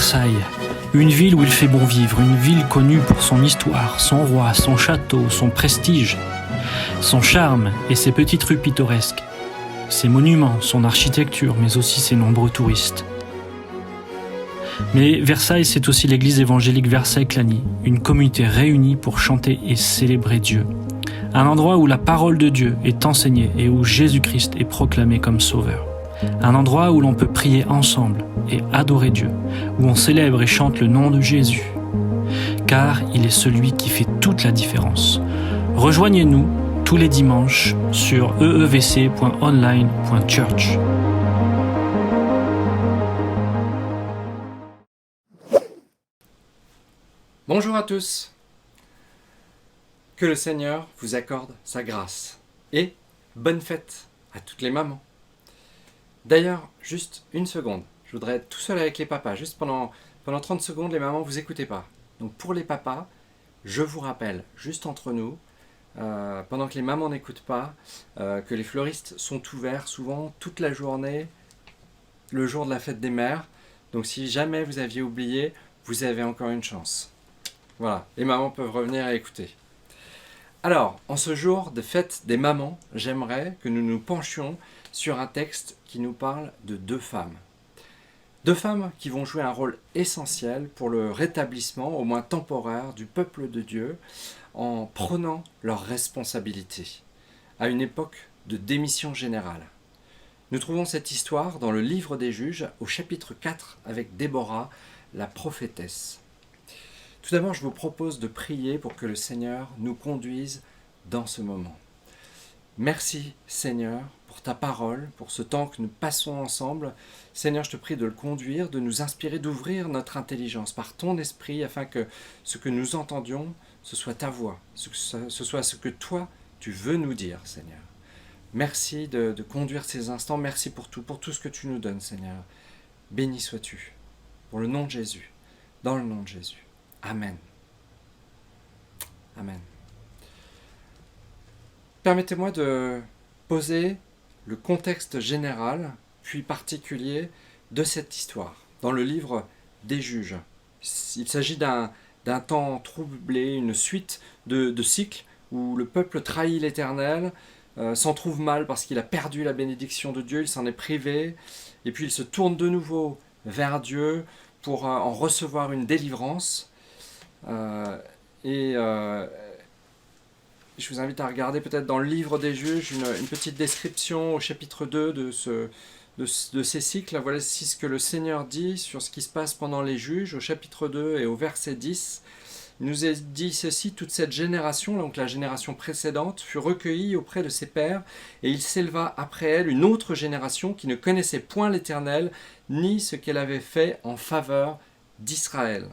Versailles, une ville où il fait bon vivre, une ville connue pour son histoire, son roi, son château, son prestige, son charme et ses petites rues pittoresques, ses monuments, son architecture, mais aussi ses nombreux touristes. Mais Versailles, c'est aussi l'église évangélique Versailles-Clagny, une communauté réunie pour chanter et célébrer Dieu. Un endroit où la parole de Dieu est enseignée et où Jésus-Christ est proclamé comme sauveur. Un endroit où l'on peut prier ensemble et adorer Dieu, où on célèbre et chante le nom de Jésus. Car il est celui qui fait toute la différence. Rejoignez-nous tous les dimanches sur eevc.online.church. Bonjour à tous. Que le Seigneur vous accorde sa grâce. Et bonne fête à toutes les mamans. D'ailleurs, juste une seconde. Je voudrais être tout seul avec les papas. Juste pendant 30 secondes, les mamans, vous écoutez pas. Donc pour les papas, je vous rappelle, juste entre nous, pendant que les mamans n'écoutent pas, que les fleuristes sont ouverts souvent toute la journée, le jour de la fête des mères. Donc si jamais vous aviez oublié, vous avez encore une chance. Voilà, les mamans peuvent revenir et écouter. Alors, en ce jour de fête des mamans, j'aimerais que nous nous penchions sur un texte qui nous parle de deux femmes. Deux femmes qui vont jouer un rôle essentiel pour le rétablissement, au moins temporaire, du peuple de Dieu en prenant leurs responsabilités à une époque de démission générale. Nous trouvons cette histoire dans le livre des Juges au chapitre 4 avec Déborah, la prophétesse. Tout d'abord, je vous propose de prier pour que le Seigneur nous conduise dans ce moment. Merci Seigneur pour ta parole, pour ce temps que nous passons ensemble. Seigneur, je te prie de le conduire, de nous inspirer, d'ouvrir notre intelligence par ton esprit afin que ce que nous entendions, ce soit ta voix, ce soit ce que toi tu veux nous dire, Seigneur. Merci de conduire ces instants, merci pour tout ce que tu nous donnes, Seigneur. Béni sois-tu, pour le nom de Jésus, dans le nom de Jésus. Amen. Amen. Permettez-moi de poser le contexte général, puis particulier, de cette histoire, dans le livre des Juges. Il s'agit d'un temps troublé, une suite de cycles où le peuple trahit l'Éternel, s'en trouve mal parce qu'il a perdu la bénédiction de Dieu, il s'en est privé, et puis il se tourne de nouveau vers Dieu pour en recevoir une délivrance. Je vous invite à regarder peut-être dans le livre des Juges une petite description au chapitre 2 de ces cycles. Voici ce que le Seigneur dit sur ce qui se passe pendant les Juges au chapitre 2 et au verset 10. Il nous est dit ceci: toute cette génération, donc la génération précédente, fut recueillie auprès de ses pères, et il s'éleva après elle une autre génération qui ne connaissait point l'Éternel, ni ce qu'elle avait fait en faveur d'Israël.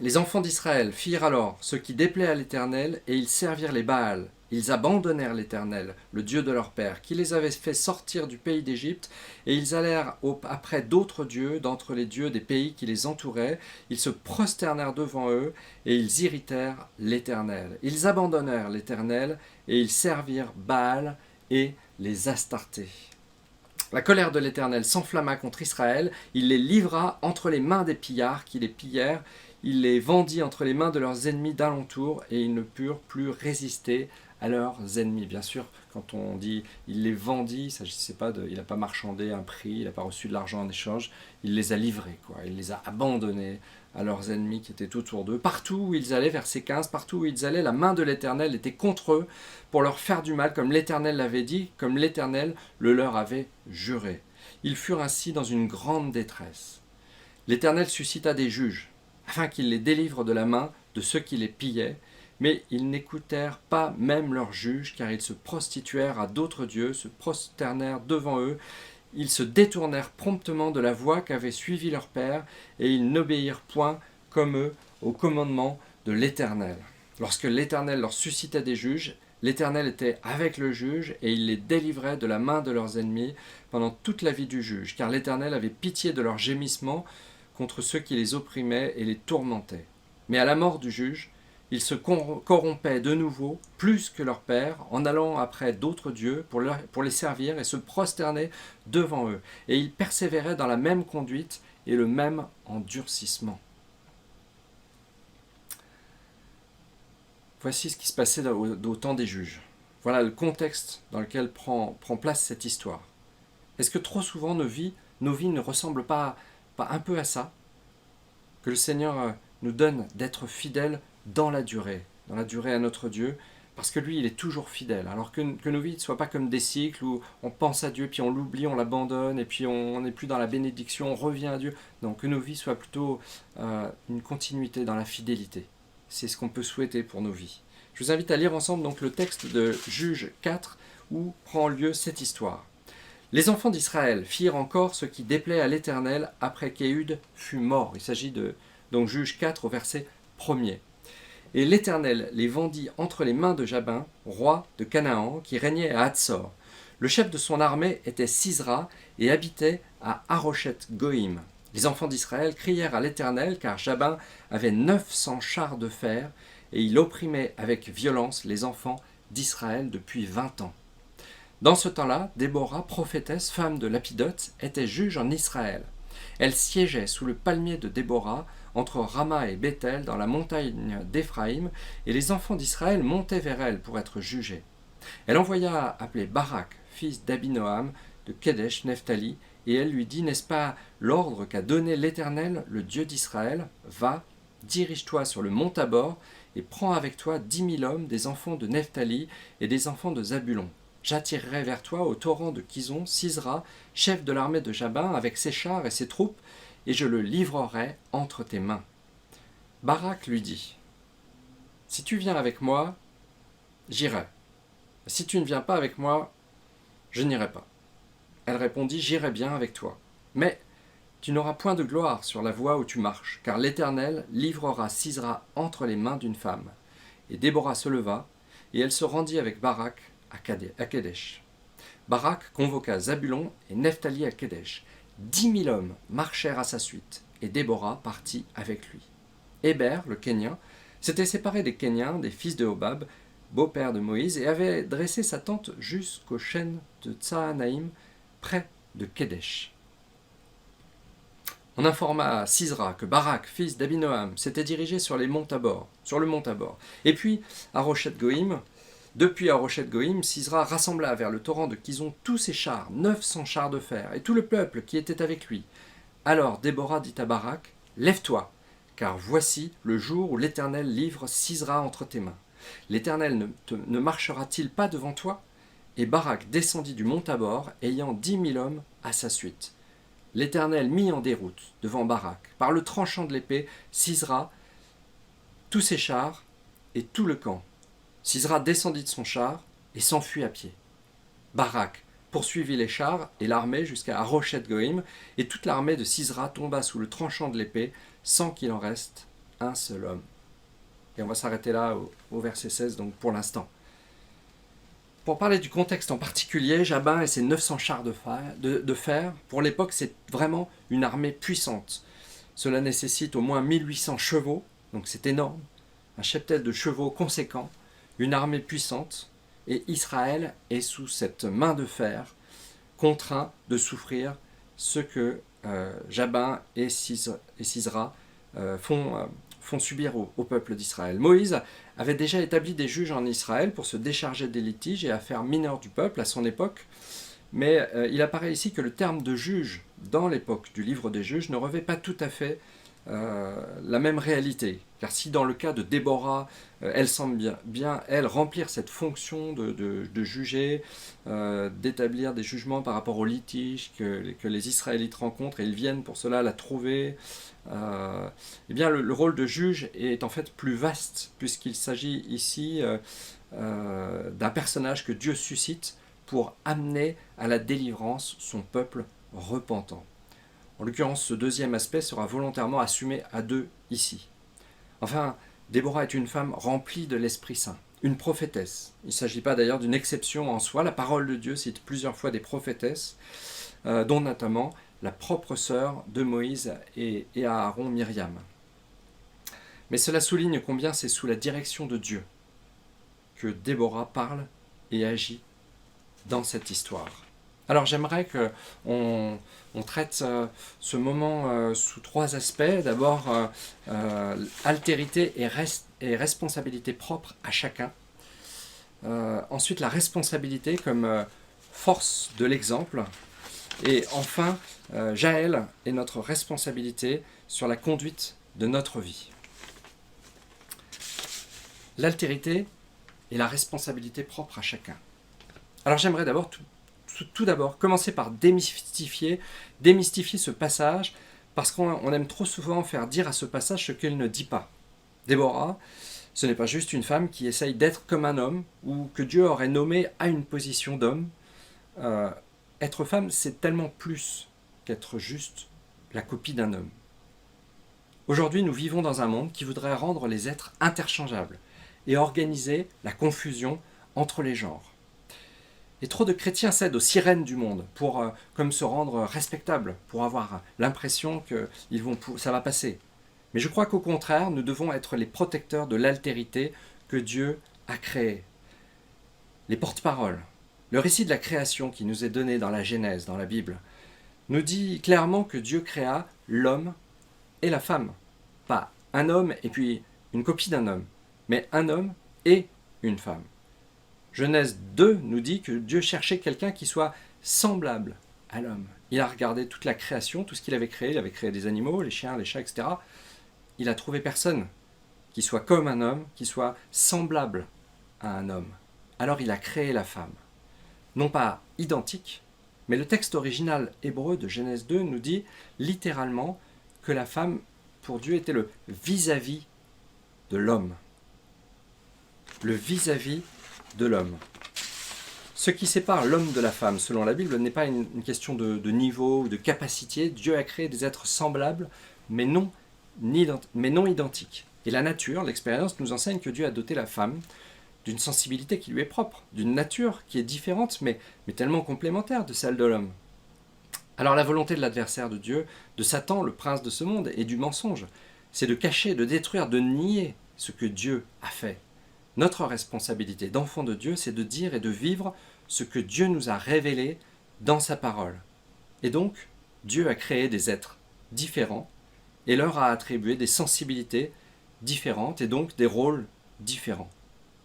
Les enfants d'Israël firent alors ce qui déplaît à l'Éternel, et ils servirent les Baals. Ils abandonnèrent l'Éternel, le Dieu de leur père, qui les avait fait sortir du pays d'Égypte, et ils allèrent après d'autres dieux, d'entre les dieux des pays qui les entouraient. Ils se prosternèrent devant eux, et ils irritèrent l'Éternel. Ils abandonnèrent l'Éternel, et ils servirent Baal et les Astartés. La colère de l'Éternel s'enflamma contre Israël, il les livra entre les mains des pillards qui les pillèrent. Il les vendit entre les mains de leurs ennemis d'alentour, et ils ne purent plus résister à leurs ennemis. Bien sûr, quand on dit « il les vendit », il ne s'agissait pas il n'a pas marchandé un prix, il n'a pas reçu de l'argent en échange, il les a livrés, il les a abandonnés à leurs ennemis qui étaient autour d'eux. Partout où ils allaient, verset 15, partout où ils allaient, la main de l'Éternel était contre eux pour leur faire du mal, comme l'Éternel l'avait dit, comme l'Éternel le leur avait juré. Ils furent ainsi dans une grande détresse. L'Éternel suscita des juges, afin qu'ils les délivrent de la main de ceux qui les pillaient, mais ils n'écoutèrent pas même leurs juges, car ils se prostituèrent à d'autres dieux, se prosternèrent devant eux, ils se détournèrent promptement de la voie qu'avait suivie leur père, et ils n'obéirent point, comme eux, au commandement de l'Éternel. Lorsque l'Éternel leur suscitait des juges, l'Éternel était avec le juge, et il les délivrait de la main de leurs ennemis pendant toute la vie du juge, car l'Éternel avait pitié de leurs gémissements contre ceux qui les opprimaient et les tourmentaient. Mais à la mort du juge, ils se corrompaient de nouveau plus que leur père en allant après d'autres dieux pour les servir et se prosterner devant eux. Et ils persévéraient dans la même conduite et le même endurcissement. Voici ce qui se passait au temps des juges. Voilà le contexte dans lequel prend place cette histoire. Est-ce que trop souvent nos vies ne ressemblent pas un peu à ça? Que le Seigneur nous donne d'être fidèles dans la durée à notre Dieu, parce que lui, il est toujours fidèle. Alors que nos vies ne soient pas comme des cycles où on pense à Dieu, puis on l'oublie, on l'abandonne, et puis on n'est plus dans la bénédiction, on revient à Dieu. Non, que nos vies soient plutôt une continuité dans la fidélité. C'est ce qu'on peut souhaiter pour nos vies. Je vous invite à lire ensemble donc le texte de Juges 4, où prend lieu cette histoire. Les enfants d'Israël firent encore ce qui déplaît à l'Éternel après qu'Éhud fut mort. Il s'agit de donc Juges 4 au verset 1er. Et l'Éternel les vendit entre les mains de Jabin, roi de Canaan, qui régnait à Hatzor. Le chef de son armée était Sisra et habitait à Haroshet-Goïm. Les enfants d'Israël crièrent à l'Éternel, car Jabin avait 900 chars de fer, et il opprimait avec violence les enfants d'Israël depuis 20 ans. Dans ce temps-là, Déborah, prophétesse, femme de Lapidote, était juge en Israël. Elle siégeait sous le palmier de Déborah, entre Rama et Bethel, dans la montagne d'Éphraïm, et les enfants d'Israël montaient vers elle pour être jugés. Elle envoya appeler Barak, fils d'Abinoam, de Kedesh, Nephtali, et elle lui dit, n'est-ce pas l'ordre qu'a donné l'Éternel, le Dieu d'Israël? Va, dirige-toi sur le mont Tabor, et prends avec toi 10 000 hommes, des enfants de Nephtali et des enfants de Zabulon. J'attirerai vers toi au torrent de Kison, Sisra, chef de l'armée de Jabin, avec ses chars et ses troupes, et je le livrerai entre tes mains. Barak lui dit, si tu viens avec moi, j'irai. Si tu ne viens pas avec moi, je n'irai pas. Elle répondit, j'irai bien avec toi. Mais tu n'auras point de gloire sur la voie où tu marches, car l'Éternel livrera Sisra entre les mains d'une femme. Et Déborah se leva, et elle se rendit avec Barak à Kedesh. Barak convoqua Zabulon et Nephtali à Kedesh. 10 000 hommes marchèrent à sa suite, et Déborah partit avec lui. Héber, le Kénien, s'était séparé des Kéniens, des fils de Hobab, beau-père de Moïse, et avait dressé sa tente jusqu'aux chênes de Tsahanaïm, près de Kedesh. On informa à Sisra que Barak, fils d'Abinoam, s'était dirigé sur le mont Tabor. Et puis, à Haroshet-Goïm, depuis Haroshet-Goïm, Sisra rassembla vers le torrent de Kison tous ses chars, 900 chars de fer, et tout le peuple qui était avec lui. Alors Déborah dit à Barak, lève-toi, car voici le jour où l'Éternel livre Sisra entre tes mains. L'Éternel ne marchera-t-il pas devant toi? Et Barak descendit du mont Tabor, ayant 10 000 hommes à sa suite. L'Éternel mit en déroute devant Barak, par le tranchant de l'épée, Sisra, tous ses chars et tout le camp. Sisra descendit de son char et s'enfuit à pied. Barak poursuivit les chars et l'armée jusqu'à Haroshet-Goïm, et toute l'armée de Sisra tomba sous le tranchant de l'épée, sans qu'il en reste un seul homme. Et on va s'arrêter là au verset 16, donc pour l'instant. Pour parler du contexte en particulier, Jabin et ses 900 chars de fer, pour l'époque, c'est vraiment une armée puissante. Cela nécessite au moins 1800 chevaux, donc c'est énorme, un cheptel de chevaux conséquent, une armée puissante, et Israël est sous cette main de fer, contraint de souffrir ce que Jabin et Sisra font subir au peuple d'Israël. Moïse avait déjà établi des juges en Israël pour se décharger des litiges et affaires mineures du peuple à son époque, mais il apparaît ici que le terme de juge dans l'époque du livre des juges ne revêt pas tout à fait la même réalité. Car si dans le cas de Déborah, elle semble bien elle, remplir cette fonction de juger, d'établir des jugements par rapport aux litiges que les Israélites rencontrent, et ils viennent pour cela la trouver, eh bien le rôle de juge est en fait plus vaste, puisqu'il s'agit ici d'un personnage que Dieu suscite pour amener à la délivrance son peuple repentant. En l'occurrence, ce deuxième aspect sera volontairement assumé à deux ici. Enfin, Déborah est une femme remplie de l'Esprit Saint, une prophétesse. Il ne s'agit pas d'ailleurs d'une exception en soi. La parole de Dieu cite plusieurs fois des prophétesses, dont notamment la propre sœur de Moïse et Aaron, Myriam. Mais cela souligne combien c'est sous la direction de Dieu que Déborah parle et agit dans cette histoire. Alors j'aimerais qu'on traite ce moment sous 3 aspects. D'abord, altérité et responsabilité propre à chacun. Ensuite, la responsabilité comme force de l'exemple. Et enfin, Jaël et notre responsabilité sur la conduite de notre vie. L'altérité et la responsabilité propre à chacun. Alors j'aimerais d'abord tout d'abord commencer par démystifier ce passage, parce qu'on aime trop souvent faire dire à ce passage ce qu'elle ne dit pas. Déborah, ce n'est pas juste une femme qui essaye d'être comme un homme, ou que Dieu aurait nommé à une position d'homme. Être femme, c'est tellement plus qu'être juste la copie d'un homme. Aujourd'hui, nous vivons dans un monde qui voudrait rendre les êtres interchangeables et organiser la confusion entre les genres. Et trop de chrétiens cèdent aux sirènes du monde pour comme se rendre respectables, pour avoir l'impression que ça va passer. Mais je crois qu'au contraire, nous devons être les protecteurs de l'altérité que Dieu a créée. Les porte-paroles. Le récit de la création qui nous est donné dans la Genèse, dans la Bible, nous dit clairement que Dieu créa l'homme et la femme. Pas un homme et puis une copie d'un homme, mais un homme et une femme. Genèse 2 nous dit que Dieu cherchait quelqu'un qui soit semblable à l'homme. Il a regardé toute la création, tout ce qu'il avait créé des animaux, les chiens, les chats, etc. Il a trouvé personne qui soit comme un homme, qui soit semblable à un homme. Alors il a créé la femme. Non pas identique, mais le texte original hébreu de Genèse 2 nous dit littéralement que la femme, pour Dieu, était le vis-à-vis de l'homme. Le vis-à-vis de l'homme. Ce qui sépare l'homme de la femme, selon la Bible, n'est pas une question de niveau ou de capacité. Dieu a créé des êtres semblables, mais non identiques. Et la nature, l'expérience, nous enseigne que Dieu a doté la femme d'une sensibilité qui lui est propre, d'une nature qui est différente, mais tellement complémentaire de celle de l'homme. Alors la volonté de l'adversaire de Dieu, de Satan, le prince de ce monde, et du mensonge, c'est de cacher, de détruire, de nier ce que Dieu a fait. Notre responsabilité d'enfant de Dieu, c'est de dire et de vivre ce que Dieu nous a révélé dans sa parole. Et donc, Dieu a créé des êtres différents et leur a attribué des sensibilités différentes et donc des rôles différents.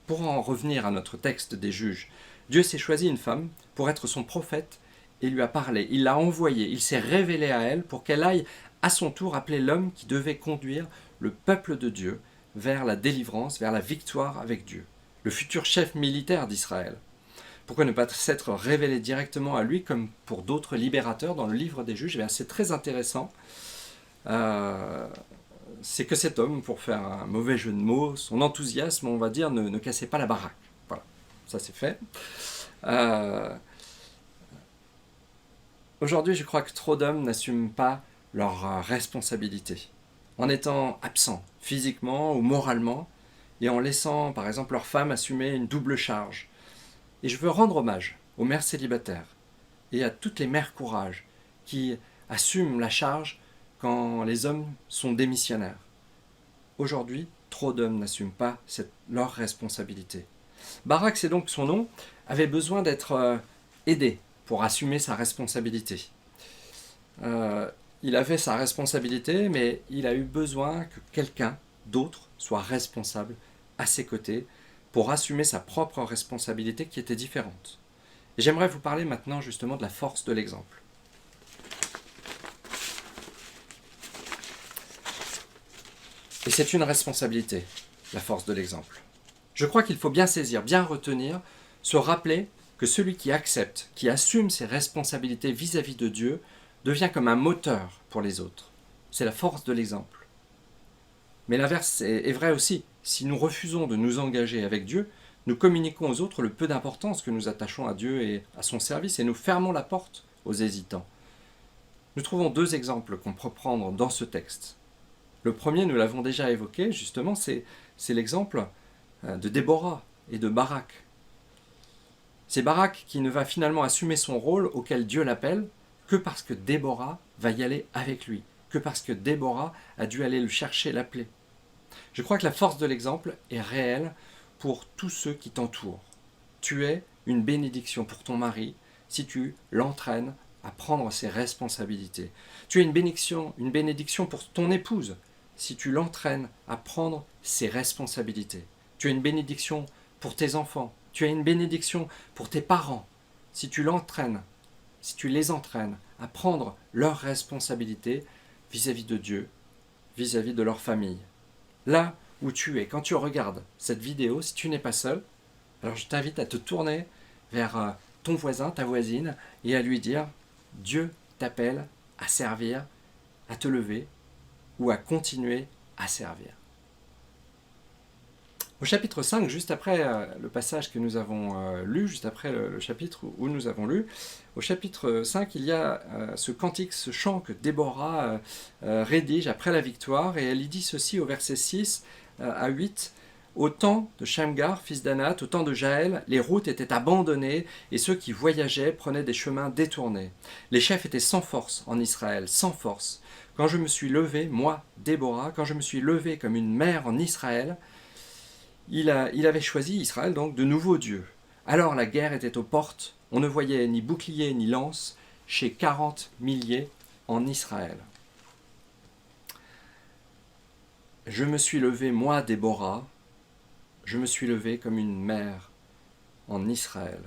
Pour en revenir à notre texte des Juges, Dieu s'est choisi une femme pour être son prophète et lui a parlé. Il l'a envoyée, il s'est révélé à elle pour qu'elle aille à son tour appeler l'homme qui devait conduire le peuple de Dieu vers la délivrance, vers la victoire avec Dieu, le futur chef militaire d'Israël. Pourquoi ne pas s'être révélé directement à lui comme pour d'autres libérateurs dans le livre des Juges? C'est très intéressant. C'est que cet homme, pour faire un mauvais jeu de mots, son enthousiasme, on va dire, ne cassait pas la baraque. Voilà, ça c'est fait. Aujourd'hui, je crois que trop d'hommes n'assument pas leurs responsabilités, en étant absents physiquement ou moralement, et en laissant par exemple leur femme assumer une double charge. Et je veux rendre hommage aux mères célibataires et à toutes les mères courage qui assument la charge quand les hommes sont démissionnaires. Aujourd'hui, trop d'hommes n'assument pas leur responsabilité. Barak, c'est donc son nom, avait besoin d'être aidé pour assumer sa responsabilité. Il avait sa responsabilité, mais il a eu besoin que quelqu'un d'autre soit responsable à ses côtés pour assumer sa propre responsabilité qui était différente. Et j'aimerais vous parler maintenant justement de la force de l'exemple. Et c'est une responsabilité, la force de l'exemple. Je crois qu'il faut bien saisir, bien retenir, se rappeler que celui qui accepte, qui assume ses responsabilités vis-à-vis de Dieu, devient comme un moteur pour les autres. C'est la force de l'exemple. Mais l'inverse est vrai aussi. Si nous refusons de nous engager avec Dieu, nous communiquons aux autres le peu d'importance que nous attachons à Dieu et à son service et nous fermons la porte aux hésitants. Nous trouvons 2 exemples qu'on peut prendre dans ce texte. Le premier, nous l'avons déjà évoqué, justement, c'est l'exemple de Déborah et de Barak. C'est Barak qui ne va finalement assumer son rôle auquel Dieu l'appelle que parce que Déborah va y aller avec lui, que parce que Déborah a dû aller le chercher, l'appeler. Je crois que la force de l'exemple est réelle pour tous ceux qui t'entourent. Tu es une bénédiction pour ton mari si tu l'entraînes à prendre ses responsabilités. Tu es une bénédiction pour ton épouse si tu l'entraînes à prendre ses responsabilités. Tu es une bénédiction pour tes enfants. Tu es une bénédiction pour tes parents si tu les entraînes à prendre leurs responsabilités vis-à-vis de Dieu, vis-à-vis de leur famille. Là où tu es, quand tu regardes cette vidéo, si tu n'es pas seul, alors je t'invite à te tourner vers ton voisin, ta voisine, et à lui dire « Dieu t'appelle à servir, à te lever ou à continuer à servir ». Au chapitre 5, juste après le passage que nous avons lu, juste après le chapitre où nous avons lu, au chapitre 5, il y a ce cantique, ce chant que Déborah rédige après la victoire, et elle y dit ceci au verset 6 à 8. « Au temps de Shamgar, fils d'Anat, au temps de Jaël, les routes étaient abandonnées et ceux qui voyageaient prenaient des chemins détournés. Les chefs étaient sans force en Israël, sans force. Quand je me suis levé, moi, Déborah, quand je me suis levé comme une mère en Israël, il avait choisi, Israël donc, de nouveaux dieux. Alors la guerre était aux portes, on ne voyait ni bouclier ni lance chez 40 milliers en Israël. Je me suis levé, moi, Déborah, je me suis levé comme une mère en Israël.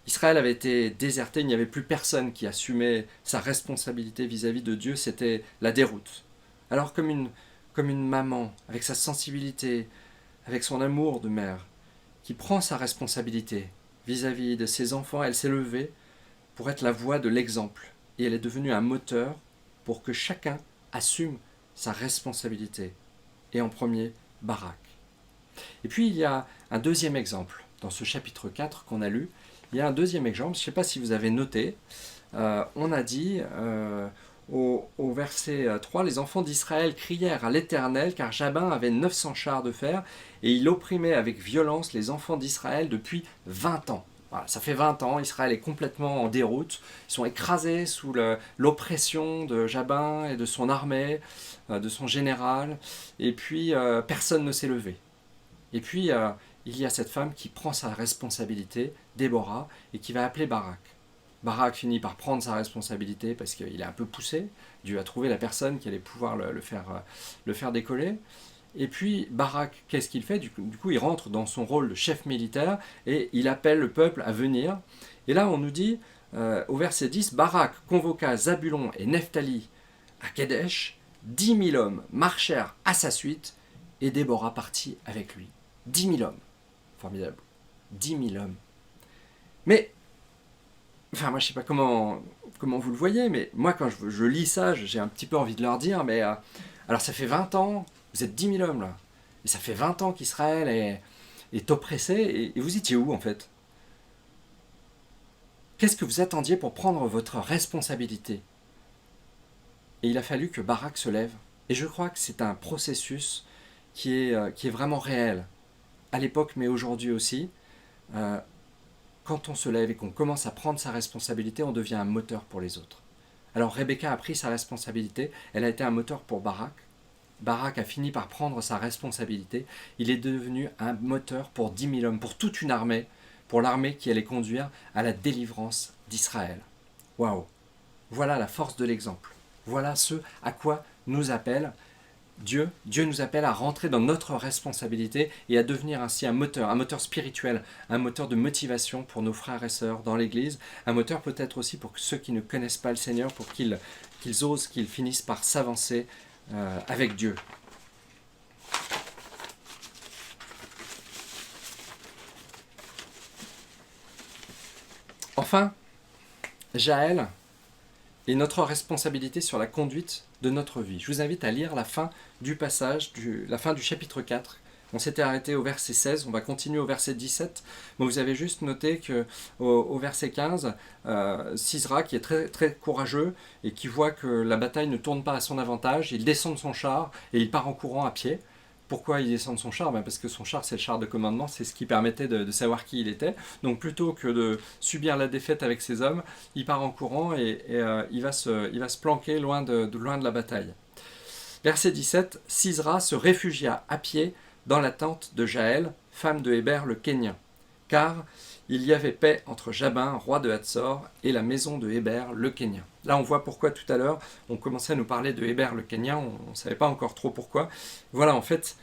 Israël avait été déserté, il n'y avait plus personne qui assumait sa responsabilité vis-à-vis de Dieu, c'était la déroute. Alors comme une maman, avec sa sensibilité, avec son amour de mère, qui prend sa responsabilité vis-à-vis de ses enfants, elle s'est levée pour être la voix de l'exemple. Et elle est devenue un moteur pour que chacun assume sa responsabilité. Et en premier, Barak. Et puis il y a un deuxième exemple, dans ce chapitre 4 qu'on a lu, il y a un deuxième exemple, je ne sais pas si vous avez noté, on a dit au verset 3, les enfants d'Israël crièrent à l'Éternel car Jabin avait 900 chars de fer et il opprimait avec violence les enfants d'Israël depuis 20 ans. Voilà, ça fait 20 ans, Israël est complètement en déroute, ils sont écrasés sous l'oppression de Jabin et de son armée, de son général, et puis personne ne s'est levé. Et puis il y a cette femme qui prend sa responsabilité, Déborah, et qui va appeler Barak. Barak finit par prendre sa responsabilité parce qu'il est un peu poussé. Dieu a trouvé la personne qui allait pouvoir le faire décoller. Et puis Barak, qu'est-ce qu'il fait ? Du coup, il rentre dans son rôle de chef militaire et il appelle le peuple à venir. Et là, on nous dit, au verset 10, Barak convoqua Zabulon et Nephtali à Kadesh. 10 000 hommes marchèrent à sa suite et Déborah partit avec lui. 10 000 hommes. Formidable. 10 000 hommes. Mais enfin, moi, je ne sais pas comment vous le voyez, mais moi, quand je lis ça, j'ai un petit peu envie de leur dire, mais alors ça fait 20 ans, vous êtes 10 000 hommes, là, et ça fait 20 ans qu'Israël est oppressé, et vous étiez où, en fait ? Qu'est-ce que vous attendiez pour prendre votre responsabilité ? Et il a fallu que Barak se lève, et je crois que c'est un processus qui est vraiment réel, à l'époque, mais aujourd'hui aussi. Quand on se lève et qu'on commence à prendre sa responsabilité, on devient un moteur pour les autres. Alors Rebecca a pris sa responsabilité, elle a été un moteur pour Barak. Barak a fini par prendre sa responsabilité. Il est devenu un moteur pour 10 000 hommes, pour toute une armée, pour l'armée qui allait conduire à la délivrance d'Israël. Waouh! Voilà la force de l'exemple. Voilà ce à quoi nous appelle Dieu. Dieu nous appelle à rentrer dans notre responsabilité et à devenir ainsi un moteur spirituel, un moteur de motivation pour nos frères et sœurs dans l'Église, un moteur peut-être aussi pour ceux qui ne connaissent pas le Seigneur, pour qu'ils osent, qu'ils finissent par s'avancer avec Dieu. Enfin, Jaël et notre responsabilité sur la conduite de notre vie. Je vous invite à lire la fin du passage, la fin du chapitre 4. On s'était arrêté au verset 16, on va continuer au verset 17. Bon, vous avez juste noté qu'au verset 15, Sisera, qui est très, très courageux et qui voit que la bataille ne tourne pas à son avantage, il descend de son char et il part en courant à pied. Pourquoi il descend de son char ? Parce que son char, c'est le char de commandement, c'est ce qui permettait de savoir qui il était. Donc plutôt que de subir la défaite avec ses hommes, il part en courant et il va se planquer loin de la bataille. Verset 17, Sisera se réfugia à pied dans la tente de Jaël, femme de Héber le Kénien, car il y avait paix entre Jabin, roi de Hatzor, et la maison de Héber le Kénien. Là, on voit pourquoi tout à l'heure, on commençait à nous parler de Héber le Kénien, on ne savait pas encore trop pourquoi. Voilà, en fait,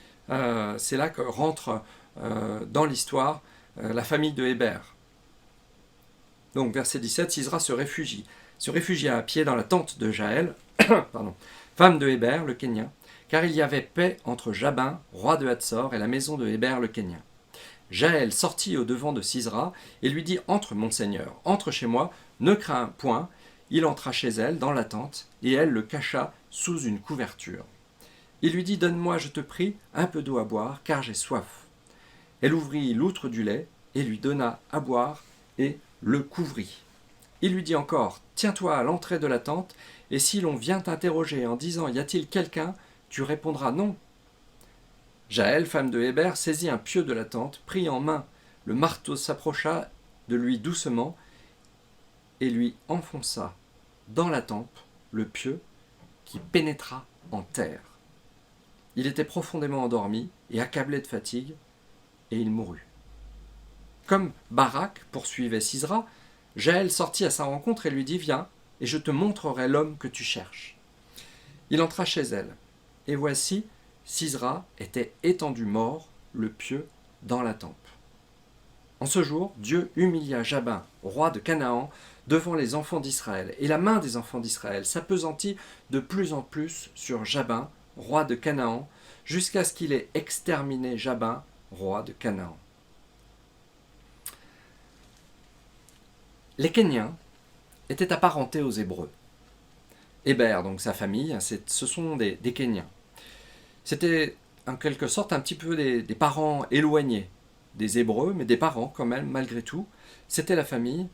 c'est là que rentre dans l'histoire la famille de Héber. Donc, verset 17, Sisera se réfugia à pied dans la tente de Jaël, femme de Héber le Kénien, car il y avait paix entre Jabin, roi de Hatzor, et la maison de Héber le Kénien. Jaël sortit au-devant de Sisera et lui dit « Entre, mon seigneur, entre chez moi, ne crains point. » Il entra chez elle, dans la tente, et elle le cacha sous une couverture. Il lui dit « Donne-moi, je te prie, un peu d'eau à boire, car j'ai soif. » Elle ouvrit l'outre du lait et lui donna à boire et le couvrit. Il lui dit encore « Tiens-toi à l'entrée de la tente, et si l'on vient t'interroger en disant « Y a-t-il quelqu'un ?» tu répondras « Non. » Jaël, femme de Héber, saisit un pieu de la tente, prit en main le marteau, s'approcha de lui doucement et lui enfonça dans la tempe le pieu qui pénétra en terre. Il était profondément endormi et accablé de fatigue, et il mourut. Comme Barak poursuivait Sisera, Jaël sortit à sa rencontre et lui dit « Viens, et je te montrerai l'homme que tu cherches. » Il entra chez elle, et voici, Sisera était étendu mort, le pieu dans la tempe. En ce jour, Dieu humilia Jabin, roi de Canaan, devant les enfants d'Israël, et la main des enfants d'Israël s'appesantit de plus en plus sur Jabin, roi de Canaan, jusqu'à ce qu'il ait exterminé Jabin, roi de Canaan. Les Kéniens étaient apparentés aux Hébreux. Héber, donc sa famille, ce sont des Kéniens. C'était en quelque sorte un petit peu des parents éloignés des Hébreux, mais des parents quand même, malgré tout. C'était la famille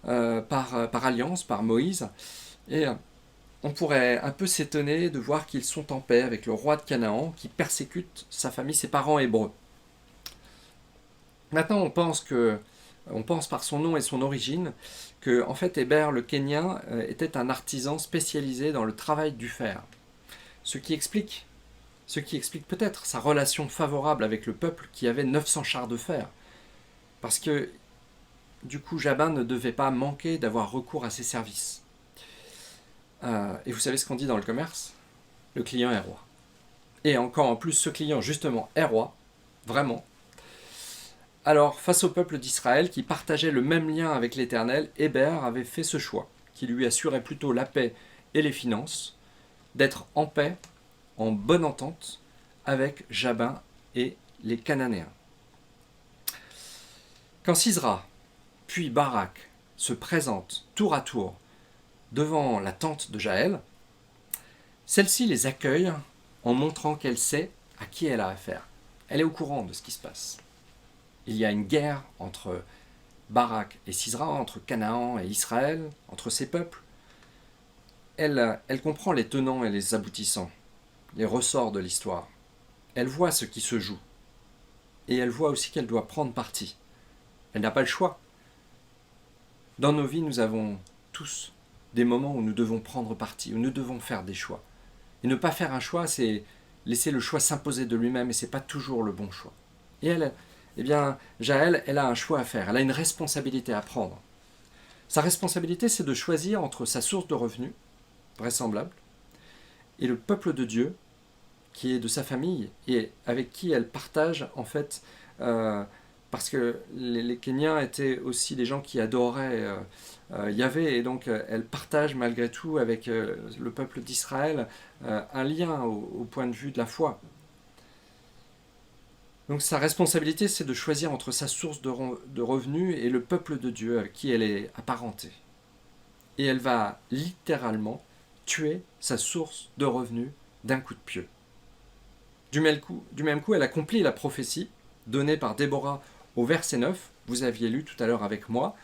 par alliance, par Moïse. Et on pourrait un peu s'étonner de voir qu'ils sont en paix avec le roi de Canaan qui persécute sa famille, ses parents hébreux. Maintenant, on pense par son nom et son origine que en fait Héber le Kénien était un artisan spécialisé dans le travail du fer. Ce qui explique peut-être sa relation favorable avec le peuple qui avait 900 chars de fer. Parce que, du coup, Jabin ne devait pas manquer d'avoir recours à ses services. Et vous savez ce qu'on dit dans le commerce ? Le client est roi. Et encore en plus, ce client, justement, est roi, vraiment. Alors, face au peuple d'Israël, qui partageait le même lien avec l'Éternel, Héber avait fait ce choix, qui lui assurait plutôt la paix et les finances, d'être en paix, en bonne entente avec Jabin et les Cananéens. Quand Sisera, puis Barak, se présentent tour à tour devant la tente de Jaël, celle-ci les accueille en montrant qu'elle sait à qui elle a affaire. Elle est au courant de ce qui se passe. Il y a une guerre entre Barak et Sisera, entre Canaan et Israël, entre ces peuples. Elle comprend les tenants et les aboutissants, les ressorts de l'histoire. Elle voit ce qui se joue. Et elle voit aussi qu'elle doit prendre parti. Elle n'a pas le choix. Dans nos vies, nous avons tous des moments où nous devons prendre parti, où nous devons faire des choix. Et ne pas faire un choix, c'est laisser le choix s'imposer de lui-même, et ce n'est pas toujours le bon choix. Et elle, Jaël, elle a un choix à faire, elle a une responsabilité à prendre. Sa responsabilité, c'est de choisir entre sa source de revenus, vraisemblable, et le peuple de Dieu, qui est de sa famille, et avec qui elle partage, en fait, parce que les Kéniens étaient aussi des gens qui adoraient Yahvé, et donc elle partage malgré tout avec le peuple d'Israël un lien au point de vue de la foi. Donc sa responsabilité, c'est de choisir entre sa source de revenus et le peuple de Dieu avec qui elle est apparentée. Et elle va littéralement tuer sa source de revenus d'un coup de pieu. Du même coup, elle accomplit la prophétie donnée par Déborah au verset 9. Vous aviez lu tout à l'heure avec moi.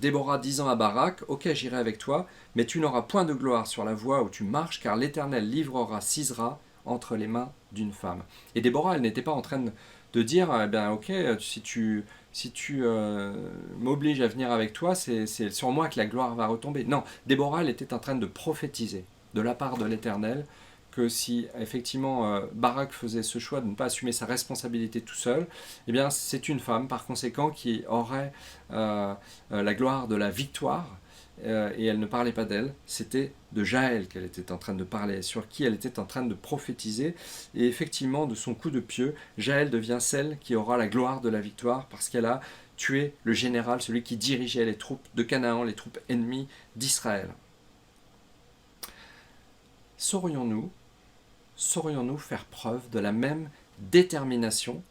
Déborah disant à Barak, « Ok, j'irai avec toi, mais tu n'auras point de gloire sur la voie où tu marches, car l'Éternel livrera Sisera entre les mains d'une femme. » Et Déborah, elle n'était pas en train de dire, ok, si tu m'obliges à venir avec toi, c'est sur moi que la gloire va retomber. Non, Déborah, elle était en train de prophétiser de la part de l'Éternel que si effectivement Barak faisait ce choix de ne pas assumer sa responsabilité tout seul, eh bien c'est une femme par conséquent qui aurait la gloire de la victoire, et elle ne parlait pas d'elle, c'était de Jaël qu'elle était en train de parler, sur qui elle était en train de prophétiser, et effectivement de son coup de pied, Jaël devient celle qui aura la gloire de la victoire parce qu'elle a tué le général, celui qui dirigeait les troupes de Canaan, les troupes ennemies d'Israël. Saurions-nous faire preuve de la même détermination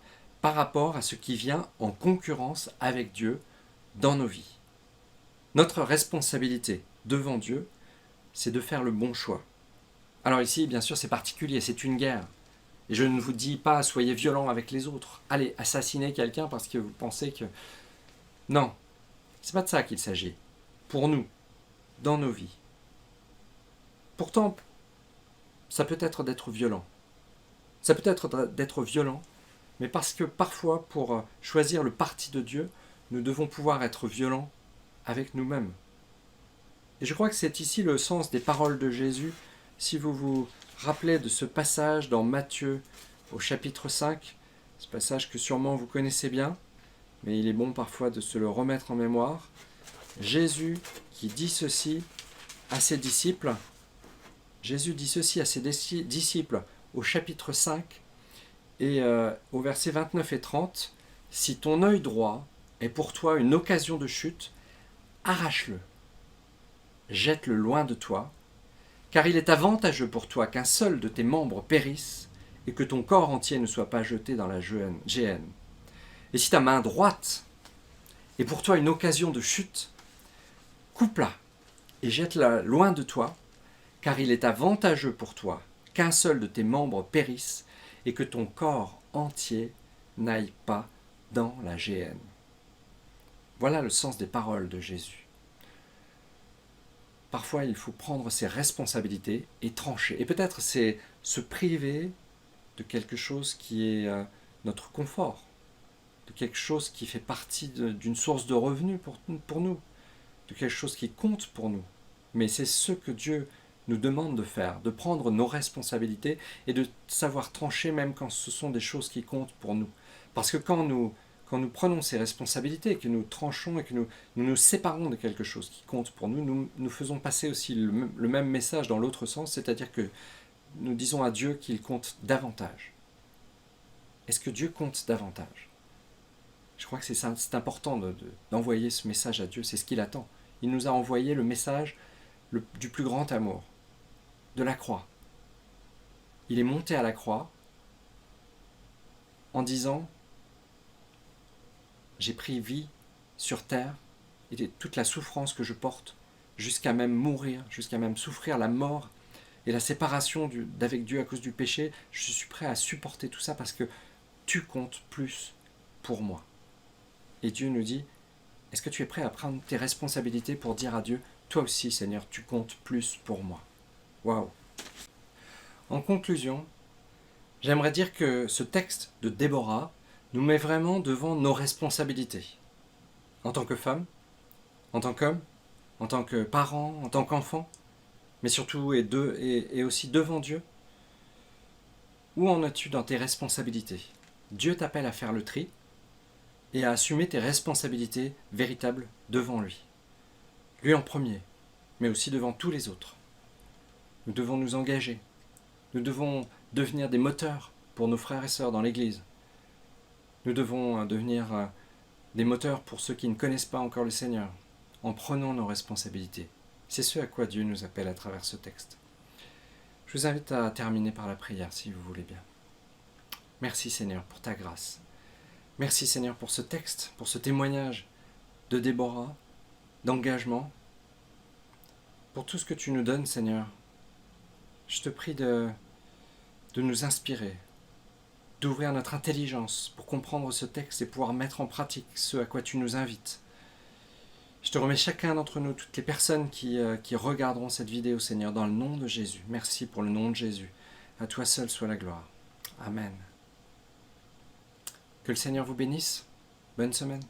par rapport à ce qui vient en concurrence avec Dieu dans nos vies? Notre responsabilité devant Dieu, c'est de faire le bon choix. Alors ici, bien sûr, c'est particulier, c'est une guerre. Et je ne vous dis pas soyez violents avec les autres. Allez, assassinez quelqu'un parce que vous pensez que... Non, c'est pas de ça qu'il s'agit. Pour nous, dans nos vies. Pourtant, ça peut être d'être violent. Ça peut être d'être violent, mais parce que parfois, pour choisir le parti de Dieu, nous devons pouvoir être violents avec nous-mêmes. Et je crois que c'est ici le sens des paroles de Jésus. Si vous vous rappelez de ce passage dans Matthieu au chapitre 5, ce passage que sûrement vous connaissez bien, mais il est bon parfois de se le remettre en mémoire. Jésus qui dit ceci à ses disciples, au chapitre 5 et au verset 29 et 30, « Si ton œil droit est pour toi une occasion de chute, arrache-le, jette-le loin de toi, car il est avantageux pour toi qu'un seul de tes membres périsse et que ton corps entier ne soit pas jeté dans la géhenne. Et si ta main droite est pour toi une occasion de chute, coupe-la et jette-la loin de toi, car il est avantageux pour toi qu'un seul de tes membres périsse et que ton corps entier n'aille pas dans la géhenne. » Voilà le sens des paroles de Jésus. Parfois, il faut prendre ses responsabilités et trancher. Et peut-être c'est se priver de quelque chose qui est notre confort, de quelque chose qui fait partie d'une source de revenus pour nous, de quelque chose qui compte pour nous. Mais c'est ce que Dieu nous demande de faire, de prendre nos responsabilités et de savoir trancher même quand ce sont des choses qui comptent pour nous. Parce que quand nous prenons ces responsabilités, que nous tranchons et que nous séparons de quelque chose qui compte pour nous, nous faisons passer aussi le même message dans l'autre sens, c'est-à-dire que nous disons à Dieu qu'il compte davantage. Est-ce que Dieu compte davantage? Je crois que c'est important d'envoyer ce message à Dieu, c'est ce qu'il attend. Il nous a envoyé le message du plus grand amour, de la croix. Il est monté à la croix en disant « J'ai pris vie sur terre et toute la souffrance que je porte, jusqu'à même mourir, jusqu'à même souffrir la mort et la séparation d'avec Dieu à cause du péché, je suis prêt à supporter tout ça parce que tu comptes plus pour moi. » Et Dieu nous dit, est-ce que tu es prêt à prendre tes responsabilités pour dire à Dieu, toi aussi Seigneur, tu comptes plus pour moi. Waouh! En conclusion, j'aimerais dire que ce texte de Déborah nous met vraiment devant nos responsabilités. En tant que femme, en tant qu'homme, en tant que parent, en tant qu'enfant, mais surtout et aussi devant Dieu. Où en es-tu dans tes responsabilités? Dieu t'appelle à faire le tri et à assumer tes responsabilités véritables devant lui. Lui en premier, mais aussi devant tous les autres. Nous devons nous engager. Nous devons devenir des moteurs pour nos frères et sœurs dans l'Église. Nous devons devenir des moteurs pour ceux qui ne connaissent pas encore le Seigneur, en prenant nos responsabilités. C'est ce à quoi Dieu nous appelle à travers ce texte. Je vous invite à terminer par la prière, si vous voulez bien. Merci Seigneur pour ta grâce. Merci Seigneur pour ce texte, pour ce témoignage de Déborah, d'engagement, pour tout ce que tu nous donnes, Seigneur. Je te prie de nous inspirer, d'ouvrir notre intelligence pour comprendre ce texte et pouvoir mettre en pratique ce à quoi tu nous invites. Je te remets chacun d'entre nous, toutes les personnes qui regarderont cette vidéo, Seigneur, dans le nom de Jésus. Merci pour le nom de Jésus. À toi seul soit la gloire. Amen. Que le Seigneur vous bénisse. Bonne semaine.